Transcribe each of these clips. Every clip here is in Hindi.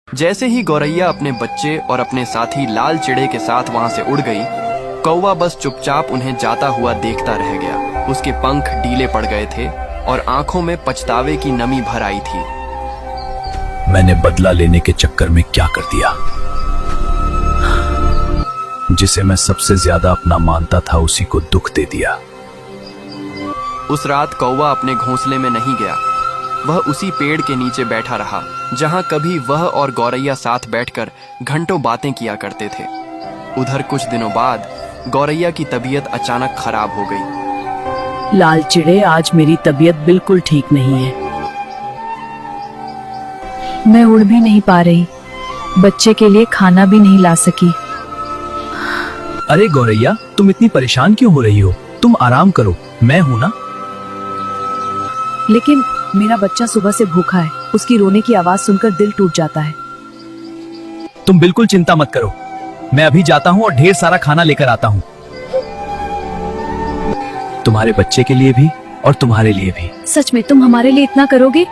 जैसे ही गौरैया अपने बच्चे और अपने साथी लाल चिड़े के साथ वहां से उड़ गई, कौवा बस चुपचाप उन्हें जाता हुआ देखता रह गया। उसके पंख ढीले पड़ गए थे और आंखों में पछतावे की नमी भर आई थी। मैंने बदला लेने के चक्कर में क्या कर दिया? जिसे मैं सबसे ज्यादा अपना मानता था उसी को दुख दे दिया। उस रात कौवा अपने घोंसले में नहीं गया। वह उसी पेड़ के नीचे बैठा रहा जहां कभी वह और गौरैया साथ बैठकर घंटों बातें किया करते थे। उधर कुछ दिनों बाद गौरैया की तबीयत अचानक खराब हो गई। लाल चिड़े, आज मेरी तबीयत बिल्कुल ठीक नहीं है। मैं उड़ भी नहीं पा रही, बच्चे के लिए खाना भी नहीं ला सकी। अरे गौरैया, तुम इतनी परेशान क्यों हो रही हो? तुम आराम करो, मैं हूं ना। लेकिन मेरा बच्चा सुबह से भूखा है, उसकी रोने की आवाज सुनकर दिल टूट जाता है। तुम बिल्कुल चिंता मत करो, मैं अभी जाता हूं और ढेर सारा खाना लेकर आता हूं। तुम्हारे बच्चे के लिए भी और तुम्हारे लिए भी। सच में तुम हमारे लिए इतना करोगे?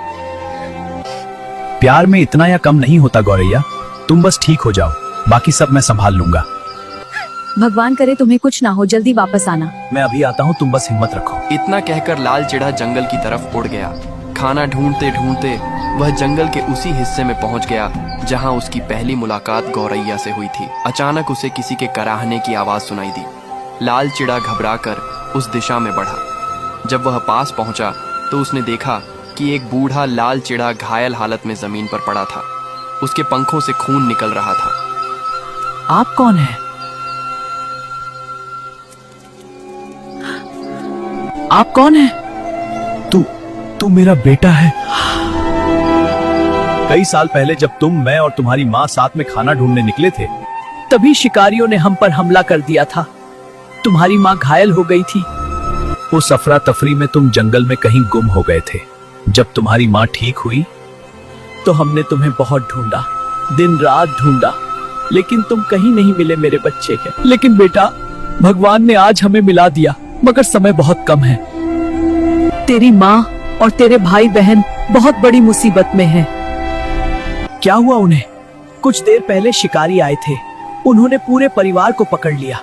प्यार में इतना या कम नहीं होता गौरैया, तुम बस ठीक हो जाओ, बाकी सब मैं संभाल लूंगा। भगवान करे तुम्हें कुछ ना हो, जल्दी वापस आना। मैं अभी आता हूं, तुम बस हिम्मत रखो। इतना कहकर लाल चिड़ा जंगल की तरफ उड़ गया। खाना ढूंढते ढूंढते वह जंगल के उसी हिस्से में पहुंच गया जहां उसकी पहली मुलाकात गौरैया से हुई थी। अचानक उसे किसी के कराहने की आवाज सुनाई दी। लाल चिड़ा घबराकर उस दिशा में बढ़ा। जब वह पास पहुंचा तो उसने देखा कि एक बूढ़ा लाल चिड़ा घायल हालत में जमीन पर पड़ा था। उसके पंखों से खून निकल रहा था। आप कौन हैं? आप कौन हैं? तू मेरा बेटा है। कई साल पहले जब तुम, मैं और तुम्हारी माँ साथ में खाना ढूंढने निकले थे, तभी शिकारियों ने हम पर हमला कर दिया था। तुम्हारी माँ घायल हो गई थी। उस अफरा तफरी में तुम जंगल में कहीं गुम हो गए थे। जब तुम्हारी माँ ठीक हुई तो हमने तुम्हें बहुत ढूंढा, दिन रात ढूंढा, लेकिन तुम कहीं नहीं मिले मेरे बच्चे के। लेकिन बेटा, भगवान ने आज हमें मिला दिया, मगर समय बहुत कम है। तेरी माँ और तेरे भाई बहन बहुत बड़ी मुसीबत में हैं। क्या हुआ उन्हें? कुछ देर पहले शिकारी आए थे, उन्होंने पूरे परिवार को पकड़ लिया।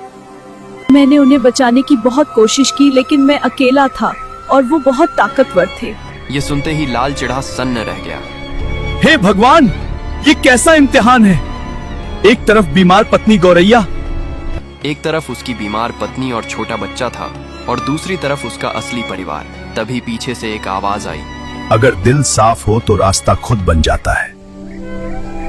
मैंने उन्हें बचाने की बहुत कोशिश की, लेकिन मैं अकेला था और वो बहुत ताकतवर थे। ये सुनते ही लाल चिड़ा सन्न रह गया। हे भगवान, ये कैसा इम्तिहान है? एक तरफ बीमार पत्नी गौरैया, एक तरफ उसकी बीमार पत्नी और छोटा बच्चा था और दूसरी तरफ उसका असली परिवार। तभी पीछे से एक आवाज आई। अगर दिल साफ हो तो रास्ता खुद बन जाता है।